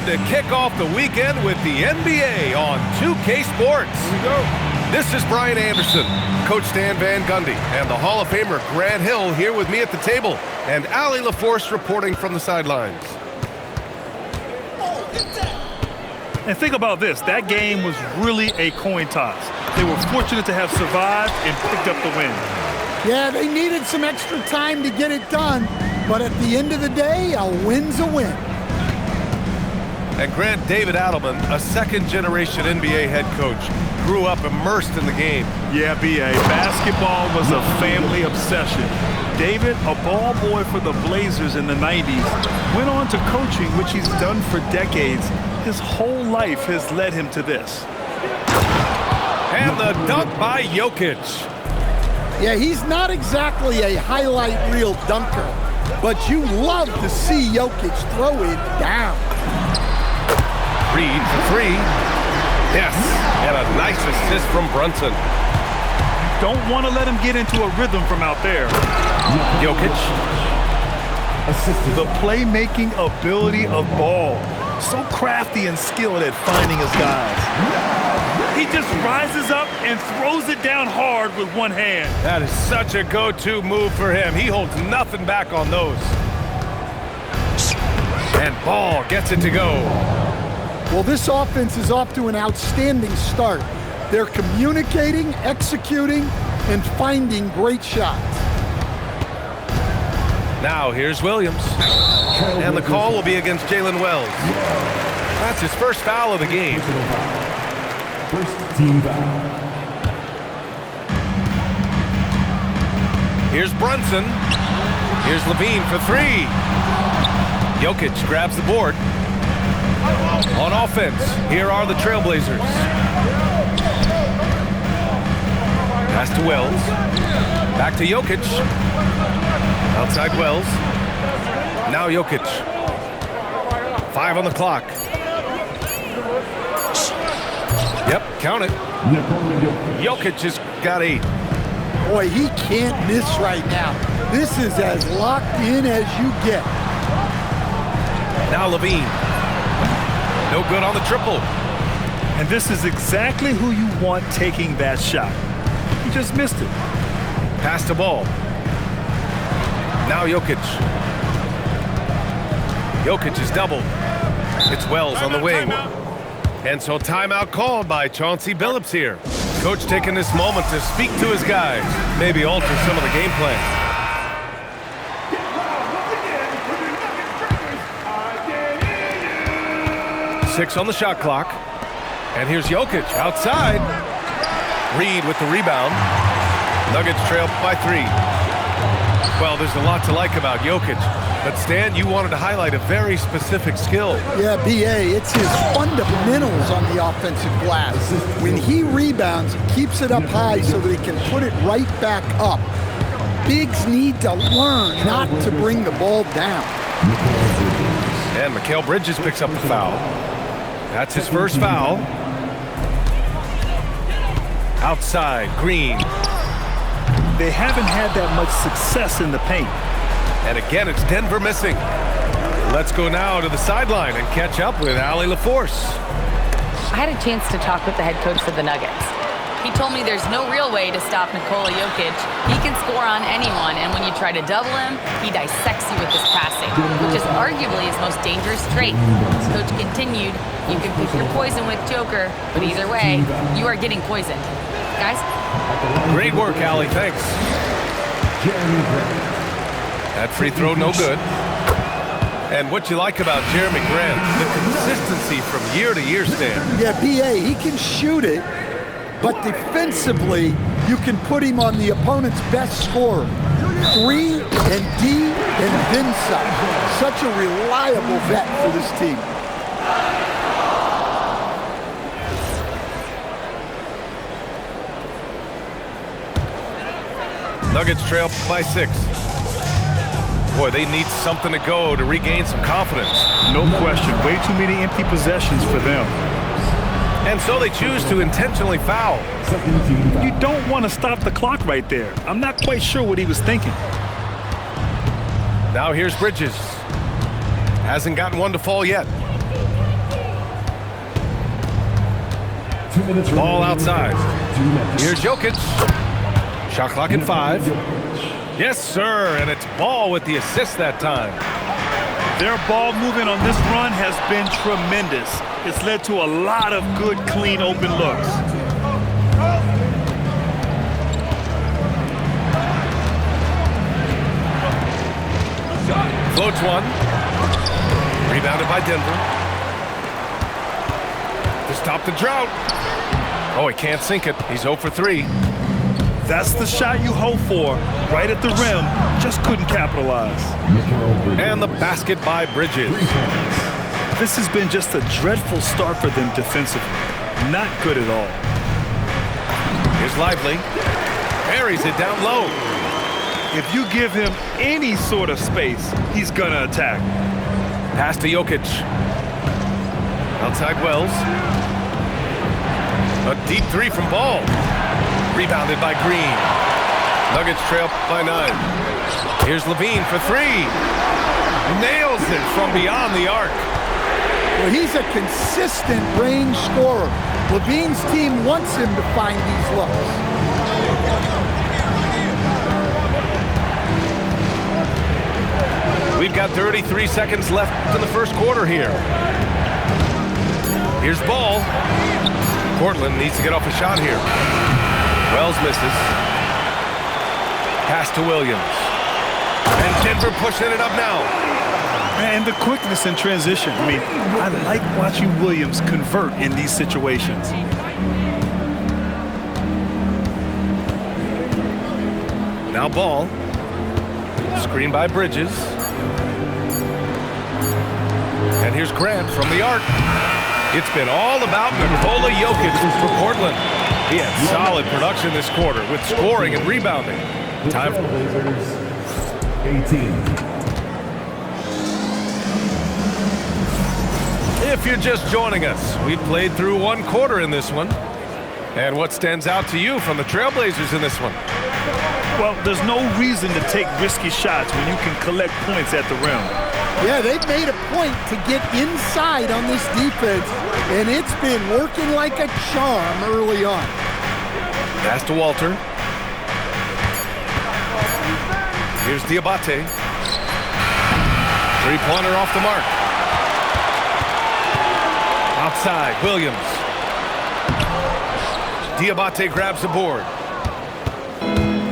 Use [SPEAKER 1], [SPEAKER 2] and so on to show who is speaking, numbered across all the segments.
[SPEAKER 1] time to kick off the weekend with the NBA on 2K Sports. Here we go. This is Brian Anderson, Coach Stan Van Gundy, and the Hall of Famer Grant Hill here with me at the table, and Allie LaForce reporting from the sidelines.
[SPEAKER 2] And think about this, that game was really a coin toss. They were fortunate to have survived and picked up the win.
[SPEAKER 3] Yeah, they needed some extra time to get it done, but at the end of the day, a win's a win.
[SPEAKER 1] And Grant, David Adelman, a second-generation NBA head coach, grew up immersed in the game.
[SPEAKER 2] Yeah, B.A., basketball was a family obsession. David, a ball boy for the Blazers in the 90s, went on to coaching, which he's done for decades. His whole life has led him to this.
[SPEAKER 1] And the dunk by Jokic.
[SPEAKER 3] Yeah, he's not exactly a highlight reel dunker, but you love to see Jokic throw it down.
[SPEAKER 1] Reed for three. Yes, and a nice assist from Brunson.
[SPEAKER 2] Don't want to let him get into a rhythm from out there.
[SPEAKER 1] Jokic.
[SPEAKER 2] The playmaking ability of Ball. So crafty and skilled at finding his guys. He just rises up and throws it down hard with one hand.
[SPEAKER 1] That is such a go-to move for him. He holds nothing back on those. And Ball gets it to go.
[SPEAKER 3] Well, this offense is off to an outstanding start. They're communicating, executing, and finding great shots.
[SPEAKER 1] Now here's Williams. And the call will be against Jalen Wells. That's his first foul of the game.
[SPEAKER 4] First team foul.
[SPEAKER 1] Here's Brunson. Here's Levine for three. Jokic grabs the board. On offense, here are the Trailblazers. Pass to Wells. Back to Jokic. Outside Wells. Now Jokic. 5 on the clock. Yep, count it. Jokic has got 8.
[SPEAKER 3] Boy, he can't miss right now. This is as locked in as you get.
[SPEAKER 1] Now Levine. No good on the triple.
[SPEAKER 2] And this is exactly who you want taking that shot. He just missed it.
[SPEAKER 1] Pass the ball. Now Jokic. Jokic is doubled. It's Wells on the wing. And so timeout called by Chauncey Billups here. Coach taking this moment to speak to his guys. Maybe alter some of the game plan. 6 on the shot clock. And here's Jokic outside. Reed with the rebound. Nuggets trail by 3. Well, there's a lot to like about Jokic. But Stan, you wanted to highlight a very specific skill.
[SPEAKER 3] Yeah, B.A., it's his fundamentals on the offensive glass. When he rebounds, he keeps it up high so that he can put it right back up. Bigs need to learn not to bring the ball down.
[SPEAKER 1] And Mikal Bridges picks up the foul. That's his first foul. Outside, Green.
[SPEAKER 2] They haven't had that much success in the paint.
[SPEAKER 1] And again, it's Denver missing. Let's go now to the sideline and catch up with Allie LaForce.
[SPEAKER 5] I had a chance to talk with the head coach for the Nuggets. He told me there's no real way to stop Nikola Jokic. He can score on anyone, and when you try to double him, he dissects you with his passing, which is arguably his most dangerous trait. Coach continued, you can pick your poison with Joker, but either way, you are getting poisoned. Guys?
[SPEAKER 1] Great work, Allie. Thanks. That free throw, no good. And what you like about Jeremy Grant, the consistency from year to year, Stan.
[SPEAKER 3] Yeah, B.A., he can shoot it, but defensively, you can put him on the opponent's best scorer. 3 and D and then some. Such a reliable vet for this team.
[SPEAKER 1] Nuggets trail by 6. Boy, they need something to go to regain some confidence.
[SPEAKER 2] No question. Way too many empty possessions for them.
[SPEAKER 1] And so they choose to intentionally foul.
[SPEAKER 2] You don't want to stop the clock right there. I'm not quite sure what he was thinking.
[SPEAKER 1] Now here's Bridges. Hasn't gotten one to fall yet.
[SPEAKER 4] 2 minutes
[SPEAKER 1] Ball
[SPEAKER 4] remaining.
[SPEAKER 1] outside.
[SPEAKER 4] 2 minutes.
[SPEAKER 1] Here's Jokic. Shot clock at 5. Yes, sir, and it's Ball with the assist that time.
[SPEAKER 2] Their ball movement on this run has been tremendous. It's led to a lot of good, clean, open looks.
[SPEAKER 1] Floats one. Rebounded by Denver. To stop the drought. Oh, he can't sink it. He's 0 for 3.
[SPEAKER 2] That's the shot you hope for. Right at the rim. Just couldn't capitalize.
[SPEAKER 1] And the basket by Bridges.
[SPEAKER 2] This has been just a dreadful start for them defensively. Not good at all.
[SPEAKER 1] Here's Lively. Buries it down low.
[SPEAKER 2] If you give him any sort of space, he's gonna attack.
[SPEAKER 1] Pass to Jokic. Outside Wells. A deep 3 from Ball. Rebounded by Green. Nuggets trail by 9. Here's Levine for 3. Nails it from beyond the arc.
[SPEAKER 3] Well, he's a consistent range scorer. Levine's team wants him to find these looks.
[SPEAKER 1] We've got 33 seconds left in the first quarter here. Here's Ball. Portland needs to get off a shot here. Wells misses. Pass to Williams. And Denver pushing it up now.
[SPEAKER 2] And the quickness in transition. I mean, I like watching Williams convert in these situations.
[SPEAKER 1] Now Ball. Screen by Bridges. And here's Grant from the arc. It's been all about Nikola Jokic for Portland. He had solid production this quarter with scoring and rebounding. Time for
[SPEAKER 4] 18.
[SPEAKER 1] If you're just joining us, we played through one quarter in this one. And what stands out to you from the Trailblazers in this one?
[SPEAKER 2] Well, there's no reason to take risky shots when you can collect points at the rim.
[SPEAKER 3] Yeah, they've made a point to get inside on this defense, and it's been working like a charm early on.
[SPEAKER 1] Pass to Walter. Here's Diabate. Three-pointer off the mark. Outside, Williams. Diabate grabs the board.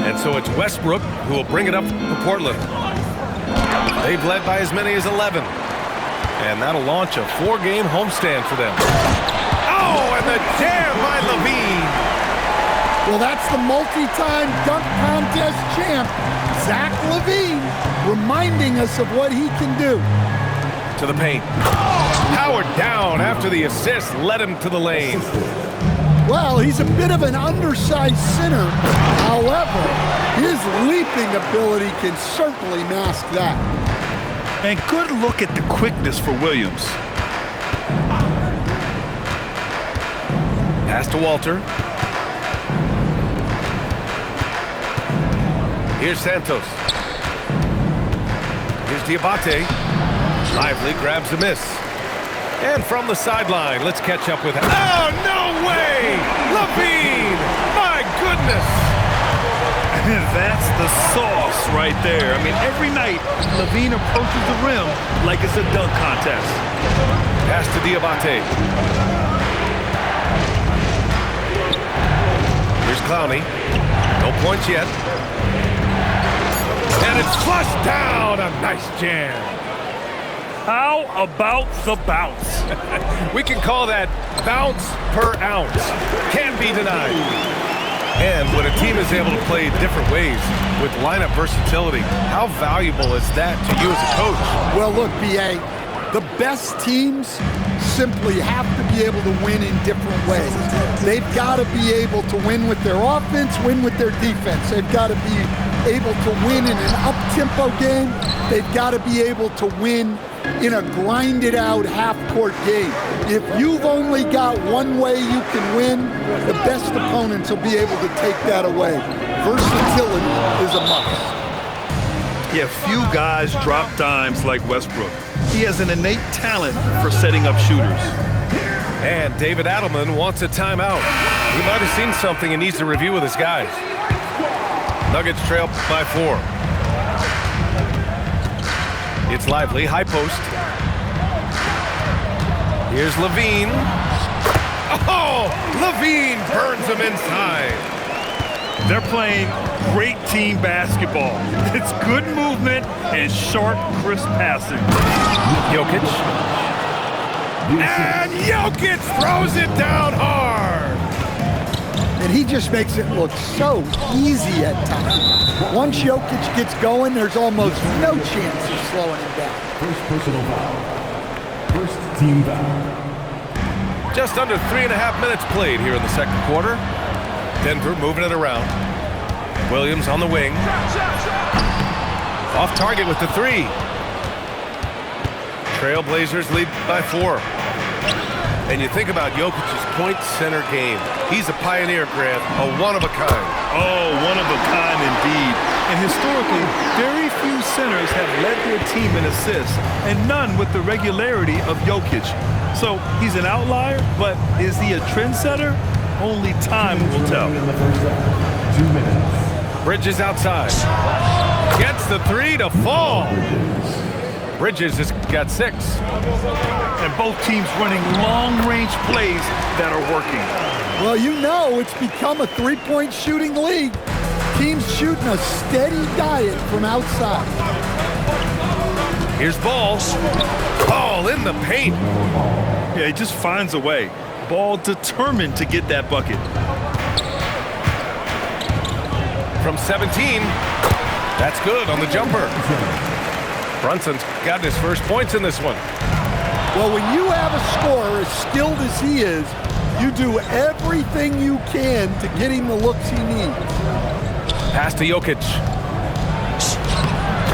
[SPEAKER 1] And so it's Westbrook who will bring it up for Portland. They've led by as many as 11. And that'll launch a 4-game homestand for them. Oh, and the jam by Levine.
[SPEAKER 3] Well, that's the multi-time dunk contest champ, Zach LaVine, reminding us of what he can do.
[SPEAKER 1] To the paint. Powered down after the assist led him to the lane.
[SPEAKER 3] Well, he's a bit of an undersized center. However, his leaping ability can certainly mask that.
[SPEAKER 2] And good look at the quickness for Williams.
[SPEAKER 1] Pass to Walter. Here's Santos. Here's Diabate. Lively grabs a miss. And from the sideline, let's catch up with him. Oh, no way! Levine! My goodness!
[SPEAKER 2] That's the sauce right there. I mean, every night, Levine approaches the rim like it's a dunk contest.
[SPEAKER 1] Pass to Diabate. Here's Clowney. No points yet. And it's flushed down. A nice jam.
[SPEAKER 2] How about the bounce?
[SPEAKER 1] We can call that bounce per ounce. Can't be denied. And when a team is able to play different ways with lineup versatility, how valuable is that to you as a coach?
[SPEAKER 3] Well, look, B.A., the best teams simply have to be able to win in different ways. They've got to be able to win with their offense, win with their defense. They've got to be able to win in an up-tempo game. They've got to be able to win in a grinded-out half-court game. If you've only got one way you can win, the best opponents will be able to take that away. Versatility is a must.
[SPEAKER 2] Yeah, few guys drop dimes like Westbrook. He has an innate talent for setting up shooters.
[SPEAKER 1] And David Adelman wants a timeout. He might have seen something and needs to review with his guys. Nuggets trail by 4. It's Lively, high post. Here's Levine. Oh, Levine burns him inside.
[SPEAKER 2] They're playing great team basketball. It's good movement and sharp, crisp passing.
[SPEAKER 1] Jokic. And Jokic throws it down hard.
[SPEAKER 3] And he just makes it look so easy at times. Once Jokic gets going, there's almost no chance of slowing him down.
[SPEAKER 4] First personal foul. First team foul.
[SPEAKER 1] Just under 3.5 minutes played here in the second quarter. Denver moving it around. Williams on the wing. Off target with the 3. Trailblazers lead by 4. And you think about Jokic's point center game. He's a pioneer, Grant, a one-of-a-kind.
[SPEAKER 2] Oh, one of a kind indeed. And historically, very few centers have led their team in assists, and none with the regularity of Jokic. So he's an outlier, but is he a trendsetter? Only time will tell.
[SPEAKER 4] In the first half. 2 minutes.
[SPEAKER 1] Bridges outside. Gets the 3 to fall. Bridges has got 6.
[SPEAKER 2] And both teams running long-range plays that are working.
[SPEAKER 3] Well, you know it's become a three-point shooting league. Teams shooting a steady diet from outside.
[SPEAKER 1] Here's Ball. Ball in the paint.
[SPEAKER 2] Yeah, he just finds a way. Ball determined to get that bucket.
[SPEAKER 1] From 17. That's good on the jumper. Brunson's got his first points in this one.
[SPEAKER 3] Well, when you have a scorer as skilled as he is, you do everything you can to get him the looks he needs.
[SPEAKER 1] Pass to Jokic.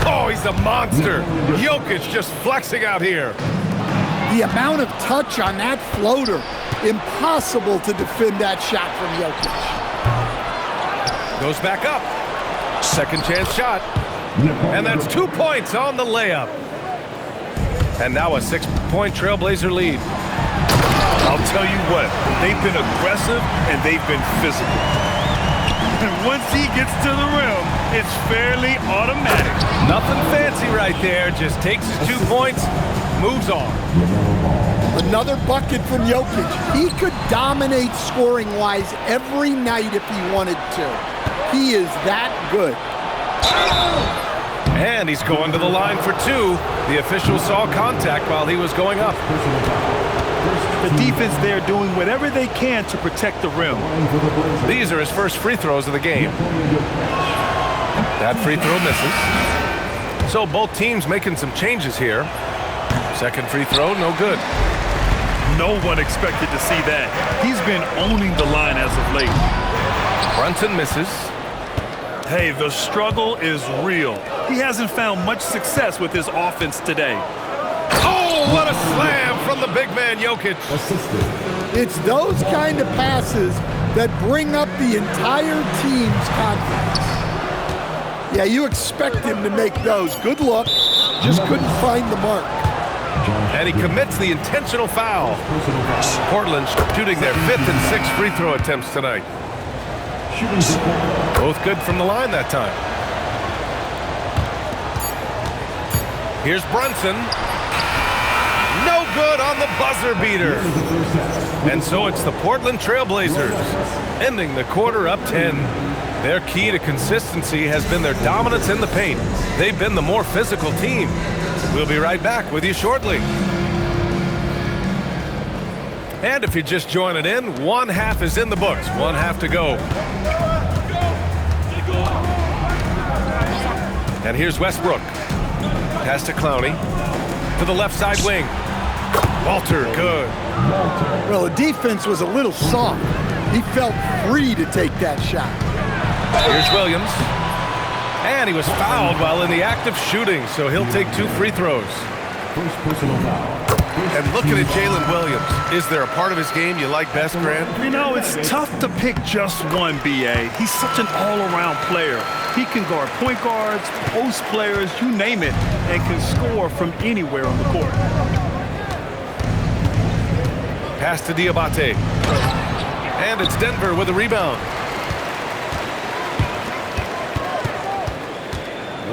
[SPEAKER 1] Oh, he's a monster. Jokic just flexing out here.
[SPEAKER 3] The amount of touch on that floater, impossible to defend that shot from Jokic.
[SPEAKER 1] Goes back up. Second chance shot. And that's 2 points on the layup. And now a 6-point Trailblazer lead.
[SPEAKER 2] I'll tell you what, they've been aggressive and they've been physical. And once he gets to the rim, it's fairly automatic.
[SPEAKER 1] Nothing fancy right there. Just takes his 2 points, moves on.
[SPEAKER 3] Another bucket from Jokic. He could dominate scoring-wise every night if he wanted to. He is that good.
[SPEAKER 1] And he's going to the line for 2. The official saw contact while he was going up.
[SPEAKER 2] The defense there doing whatever they can to protect the rim.
[SPEAKER 1] These are his first free throws of the game. That free throw misses. So both teams making some changes here. Second free throw, no good.
[SPEAKER 2] No one expected to see that. He's been owning the line as of late.
[SPEAKER 1] Brunson misses.
[SPEAKER 2] Hey, the struggle is real. He hasn't found much success with his offense today.
[SPEAKER 1] Oh, what a slam from the big man, Jokic.
[SPEAKER 3] It's those kind of passes that bring up the entire team's confidence. Yeah, you expect him to make those. Good look. Just couldn't find the mark.
[SPEAKER 1] And he commits the intentional foul. Portland shooting their 5th and 6th free throw attempts tonight. Both good from the line that time. Here's Brunson. No good on the buzzer beater. And so it's the Portland Trailblazers ending the quarter up 10. Their key to consistency has been their dominance in the paint. They've been the more physical team. We'll be right back with you shortly. And if you're just joining in, one half is in the books. One half to go. And here's Westbrook. Pass to Clowney. To the left side wing. Walter, good.
[SPEAKER 3] Well, the defense was a little soft. He felt free to take that shot.
[SPEAKER 1] Here's Williams. And he was fouled while in the act of shooting, so he'll take 2 free throws.
[SPEAKER 4] First personal foul.
[SPEAKER 1] And looking at Jalen Williams, is there a part of his game you like best, Grant?
[SPEAKER 2] You know, it's tough to pick just one, B.A. He's such an all-around player. He can guard point guards, post players, you name it, and can score from anywhere on the court.
[SPEAKER 1] Pass to Diabate. And it's Denver with a rebound.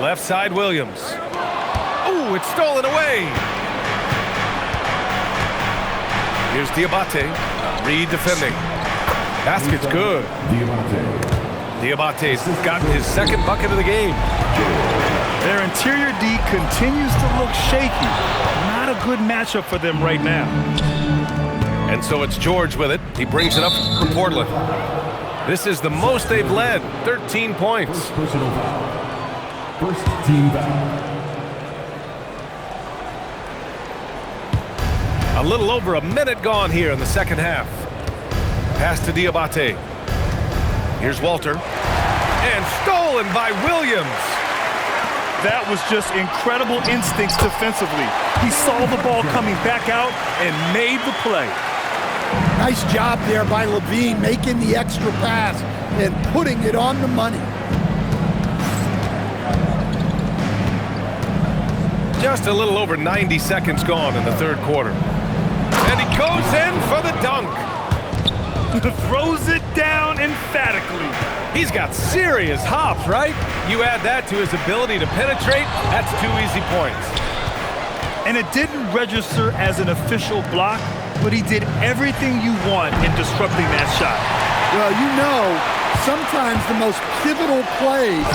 [SPEAKER 1] Left side, Williams. Oh, it's stolen away. Here's Diabate. Reed defending. Basket's good. Diabate's got his second bucket of the game.
[SPEAKER 2] Their interior D continues to look shaky. Not a good matchup for them right now.
[SPEAKER 1] And so it's George with it. He brings it up for Portland. This is the most they've led, 13 points.
[SPEAKER 4] First personal foul. First team foul.
[SPEAKER 1] A little over a minute gone here in the second half. Pass to Diabate. Here's Walter. And stolen by Williams.
[SPEAKER 2] That was just incredible instincts defensively. He saw the ball coming back out and made the play.
[SPEAKER 3] Nice job there by Levine making the extra pass and putting it on the money.
[SPEAKER 1] Just a little over 90 seconds gone in the third quarter. And he goes in for the dunk.
[SPEAKER 2] Throws it down emphatically.
[SPEAKER 1] He's got serious hops, right? You add that to his ability to penetrate, that's 2 easy points.
[SPEAKER 2] And it didn't register as an official block, but he did everything you want in disrupting that shot.
[SPEAKER 3] Well, you know, sometimes the most pivotal plays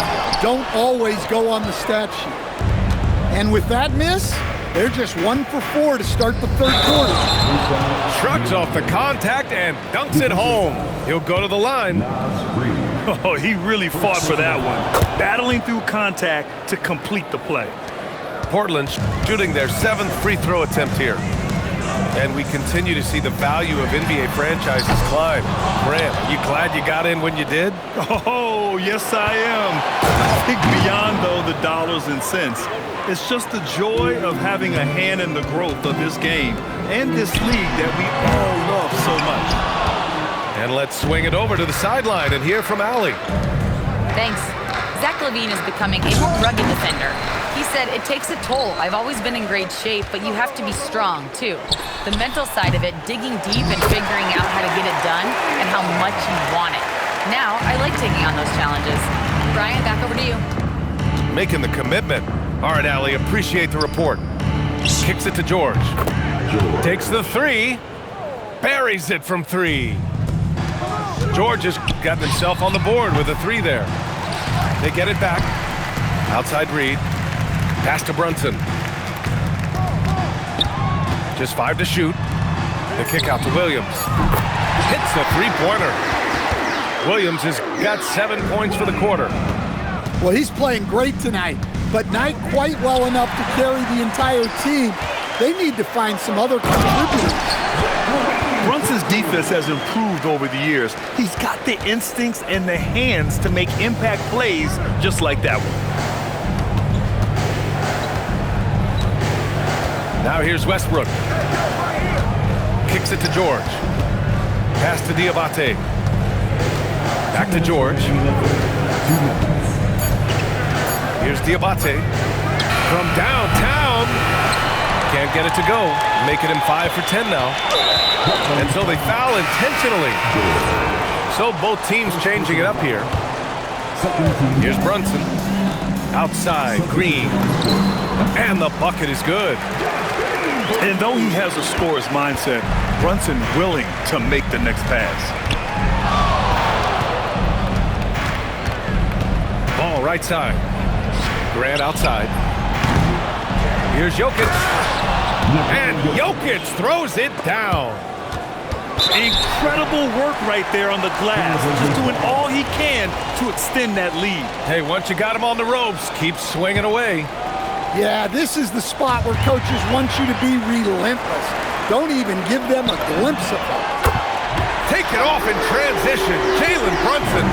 [SPEAKER 3] don't always go on the stat sheet. And with that miss, they're just 1 for 4 to start the third quarter.
[SPEAKER 1] Shrugs off the contact and dunks it home. He'll go to the line.
[SPEAKER 2] Oh, he really fought for that one. Battling through contact to complete the play.
[SPEAKER 1] Portland shooting their 7th free throw attempt here. And we continue to see the value of NBA franchises climb. Grant, are you glad you got in when you did?
[SPEAKER 2] Oh, yes I am. I think beyond, though, the dollars and cents. It's just the joy of having a hand in the growth of this game and this league that we all love so much.
[SPEAKER 1] And let's swing it over to the sideline and hear from Allie.
[SPEAKER 5] Thanks. Zach LaVine is becoming a more rugged defender. He said, it takes a toll. I've always been in great shape, but you have to be strong, too. The mental side of it, digging deep and figuring out how to get it done and how much you want it. Now, I like taking on those challenges. Brian, back over to you.
[SPEAKER 1] Making the commitment. All right, Allie, appreciate the report. Kicks it to George. Takes the 3. Buries it from 3. George has gotten himself on the board with a 3 there. They get it back. Outside Reed. Pass to Brunson. Just 5 to shoot. The kick out to Williams. Hits the 3-pointer. Williams has got 7 points for the quarter.
[SPEAKER 3] Well, he's playing great tonight, but not quite well enough to carry the entire team. They need to find some other contributors.
[SPEAKER 2] Brunson's defense has improved over the years. He's got the instincts and the hands to make impact plays just like that one.
[SPEAKER 1] Now here's Westbrook. Kicks it to George. Pass to Diabate. Back to George. Here's Diabate. From downtown. Can't get it to go. Making him 5 for 10 now. And so they foul intentionally. So both teams changing it up here. Here's Brunson. Outside, Green. And the bucket is good.
[SPEAKER 2] And though he has a scorer's mindset, Brunson willing to make the next pass.
[SPEAKER 1] Ball right side. Grant outside. Here's Jokic. And Jokic throws it down.
[SPEAKER 2] Incredible work right there on the glass. Just doing all he can to extend that lead.
[SPEAKER 1] Hey, once you got him on the ropes, keep swinging away.
[SPEAKER 3] Yeah, this is the spot where coaches want you to be relentless. Don't even give them a glimpse of it.
[SPEAKER 1] Take it off in transition. Jalen Brunson.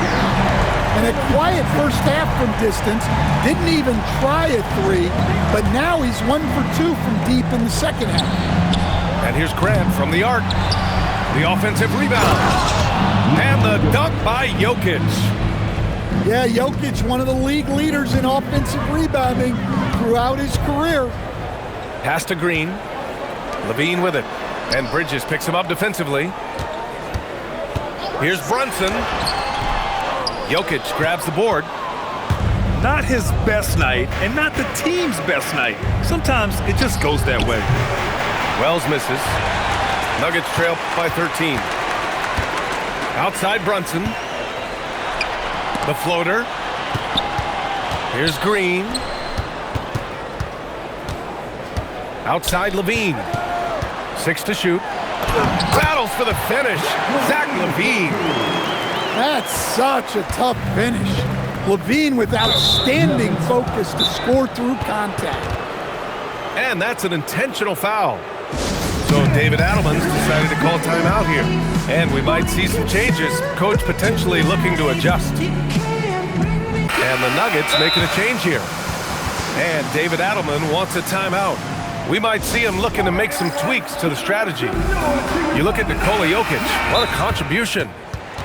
[SPEAKER 3] And a quiet first half from distance. Didn't even try a 3, but now he's 1 for 2 from deep in the second half.
[SPEAKER 1] And here's Grant from the arc. The offensive rebound. And the dunk by Jokic.
[SPEAKER 3] Yeah, Jokic, one of the league leaders in offensive rebounding throughout his career.
[SPEAKER 1] Pass to Green. Levine with it. And Bridges picks him up defensively. Here's Brunson. Jokic grabs the board.
[SPEAKER 2] Not his best night, and not the team's best night. Sometimes it just goes that way.
[SPEAKER 1] Wells misses. Nuggets trail by 13. Outside Brunson. The floater. Here's Green. Outside Levine. 6 to shoot. Battles for the finish. Zach Levine.
[SPEAKER 3] That's such a tough finish. Levine with outstanding focus to score through contact.
[SPEAKER 1] And that's an intentional foul. So David Adelman's decided to call timeout here. And we might see some changes. Coach potentially looking to adjust. And the Nuggets making a change here. And David Adelman wants a timeout. We might see him looking to make some tweaks to the strategy. You look at Nikola Jokic, what a contribution.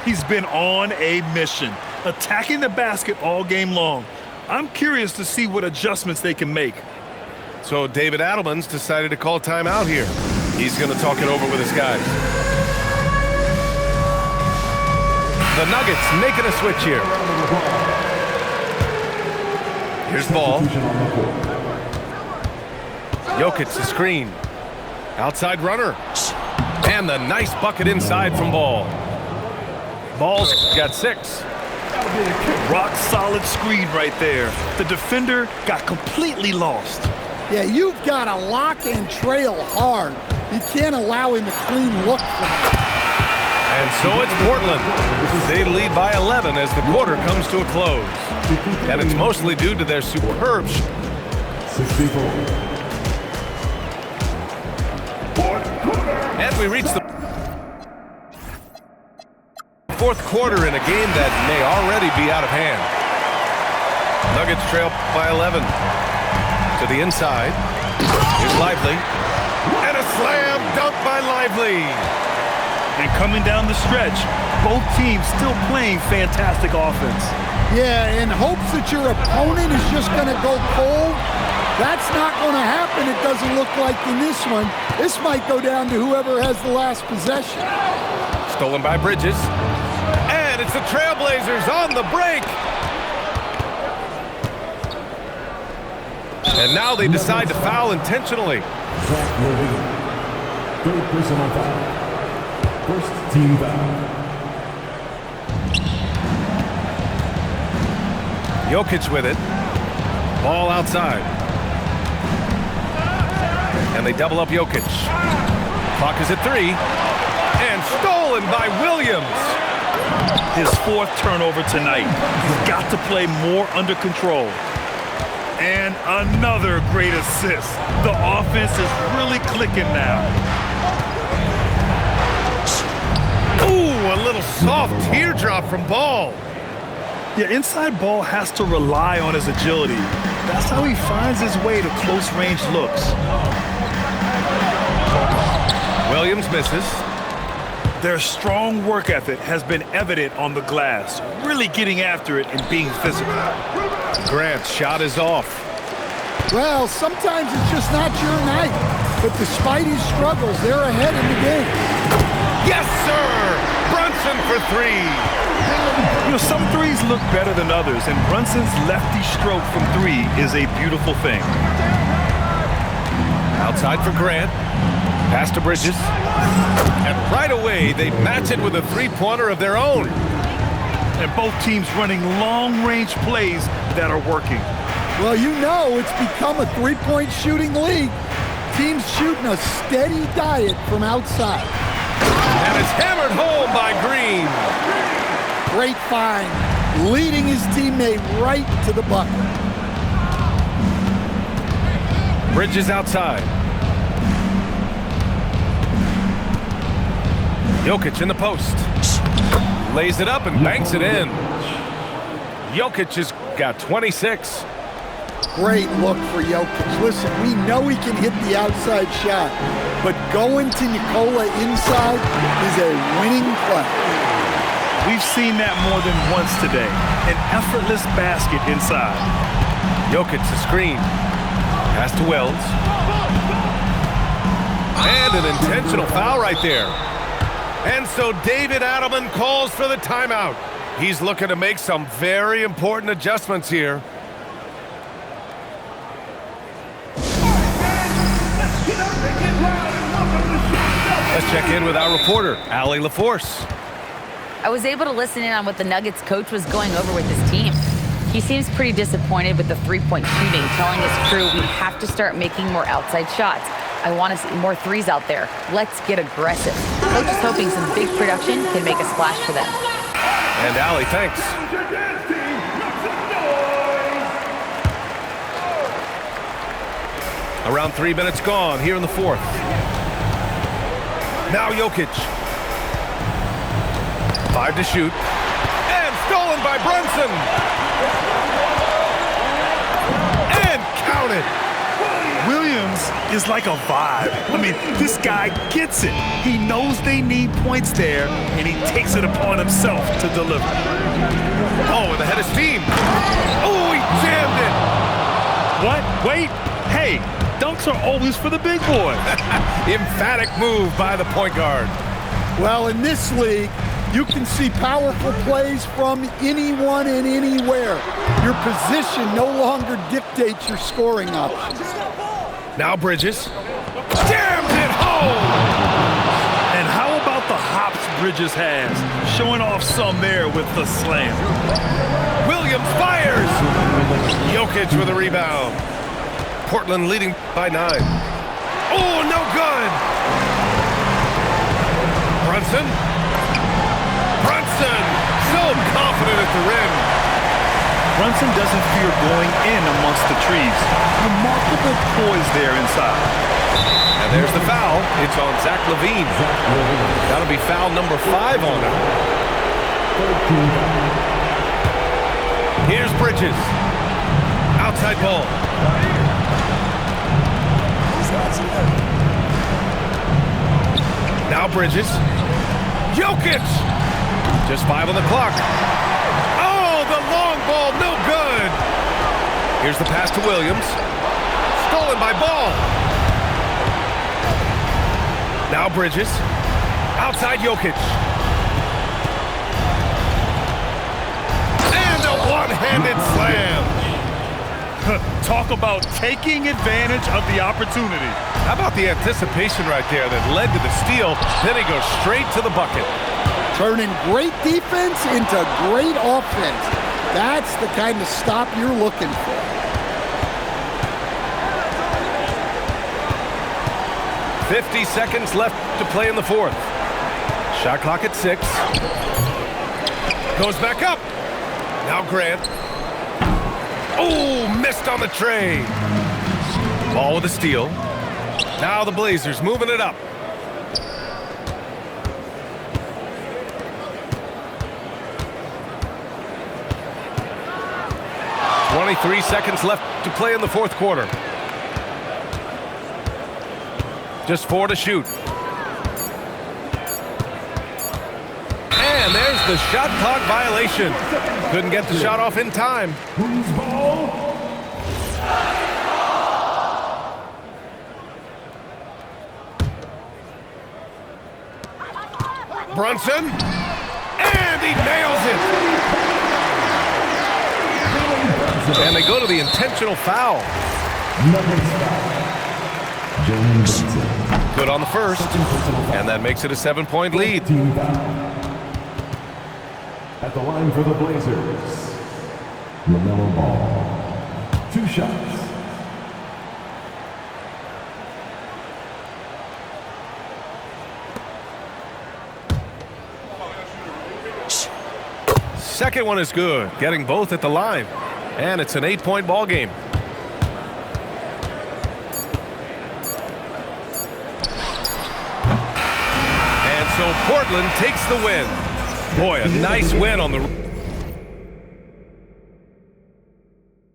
[SPEAKER 2] He's been on a mission, attacking the basket all game long. I'm curious to see what adjustments they can make.
[SPEAKER 1] So David Adelman's decided to call timeout here. He's going to talk it over with his guys. The Nuggets making a switch here. Here's Ball. Jokic the screen. Outside runner. And the nice bucket inside from Ball. Ball's got 6.
[SPEAKER 2] Rock solid screen right there. The defender got completely lost.
[SPEAKER 3] Yeah, you've got to lock and trail hard. You can't allow him a clean look from it.
[SPEAKER 1] And so it's Portland. They lead by 11 as the quarter comes to a close. And it's mostly due to their superb shot.
[SPEAKER 4] 64.
[SPEAKER 1] And we reach the fourth quarter in a game that may already be out of hand. Nuggets trail by 11. To the inside. Here's Lively. And a slam dunk by Lively.
[SPEAKER 2] And coming down the stretch, both teams still playing fantastic offense.
[SPEAKER 3] Yeah, in hopes that your opponent is just going to go cold. That's not going to happen, it doesn't look like in this one. This might go down to whoever has the last possession.
[SPEAKER 1] Stolen by Bridges. And it's the Trailblazers on the break. And now they decide to foul intentionally.
[SPEAKER 4] Zach Levine. Third personal foul. First team foul.
[SPEAKER 1] Jokic with it. Ball outside. And they double up Jokic. Clock is at 3. And stolen by Williams.
[SPEAKER 2] His 4th turnover tonight. He's got to play more under control. And another great assist. The offense is really clicking now.
[SPEAKER 1] Ooh, a little soft teardrop from Ball.
[SPEAKER 2] Yeah, inside Ball has to rely on his agility. That's how he finds his way to close-range looks.
[SPEAKER 1] Williams misses.
[SPEAKER 2] Their strong work ethic has been evident on the glass, really getting after it and being physical.
[SPEAKER 1] Grant's shot is off.
[SPEAKER 3] Well, sometimes it's just not your night. But despite his struggles, they're ahead in the game.
[SPEAKER 1] Yes, sir! Brunson for 3.
[SPEAKER 2] You know, some threes look better than others, and Brunson's lefty stroke from 3 is a beautiful thing.
[SPEAKER 1] Outside for Grant. Pass to Bridges. And right away, they match it with a three-pointer of their own.
[SPEAKER 2] And both teams running long-range plays that are working.
[SPEAKER 3] Well, you know it's become a three-point shooting league. Teams shooting a steady diet from outside.
[SPEAKER 1] And it's hammered home by Green.
[SPEAKER 3] Great find, leading his teammate right to the bucket.
[SPEAKER 1] Bridges outside. Jokic in the post. Lays it up and banks it in. Jokic has got 26.
[SPEAKER 3] Great look for Jokic. Listen, we know he can hit the outside shot, but going to Nikola inside is a winning play.
[SPEAKER 2] We've seen that more than once today. An effortless basket inside.
[SPEAKER 1] Jokic the screen. Pass to Wells. And an intentional foul right there. And so David Adelman calls for the timeout. He's looking to make some very important adjustments here. Let's check in with our reporter, Allie LaForce.
[SPEAKER 5] I was able to listen in on what the Nuggets coach was going over with his team. He seems pretty disappointed with the three-point shooting, telling his crew we have to start making more outside shots. I want to see more threes out there. Let's get aggressive. Coach is hoping some big production can make a splash for them.
[SPEAKER 1] And Allie, thanks. Around 3 minutes gone here in the fourth. Now Jokic. 5 to shoot. And stolen by Brunson. And counted.
[SPEAKER 2] Williams is like a vibe. I mean, this guy gets it. He knows they need points there, and he takes it upon himself to deliver.
[SPEAKER 1] Oh, and ahead of steam. Oh, he jammed it.
[SPEAKER 2] What? Wait. Hey, dunks are always for the big boy.
[SPEAKER 1] Emphatic move by the point guard.
[SPEAKER 3] Well, in this league, you can see powerful plays from anyone and anywhere. Your position no longer dictates your scoring options.
[SPEAKER 1] Now Bridges. Jammed it home!
[SPEAKER 2] And how about the hops Bridges has? Showing off some there with the slam.
[SPEAKER 1] Williams fires! Jokic with a rebound. Portland leading by 9. Oh, no good! Brunson. Brunson! So confident at the rim.
[SPEAKER 2] Brunson doesn't fear going in amongst the trees. Remarkable poise there inside.
[SPEAKER 1] And there's the foul. It's on Zach LaVine. That'll be foul number 5 on him. Here's Bridges. Outside ball. Now Bridges. Jokic! Just 5 on the clock. Oh, the long ball, no good. Here's the pass to Williams. Stolen by Ball. Now Bridges. Outside Jokic. And a one-handed slam.
[SPEAKER 2] Talk about taking advantage of the opportunity.
[SPEAKER 1] How about the anticipation right there that led to the steal? Then he goes straight to the bucket.
[SPEAKER 3] Turning great defense into great offense. That's the kind of stop you're looking for.
[SPEAKER 1] .50 seconds left to play in the fourth. Shot clock at 6. Goes back up. Now Grant. Oh, missed on the tray. Ball with a steal. Now the Blazers moving it up. .23 seconds left to play in the fourth quarter. Just 4 to shoot. And there's the shot clock violation. Couldn't get the shot off in time. Brunson. And he nails it. And they go to the intentional foul. Good on the first. And that makes it a 7-point lead.
[SPEAKER 4] At the line for the Blazers, LaMelo Ball. 2 shots.
[SPEAKER 1] Second one is good, getting both at the line. And it's an 8-point ball game. And so Portland takes the win. Boy, a nice win on the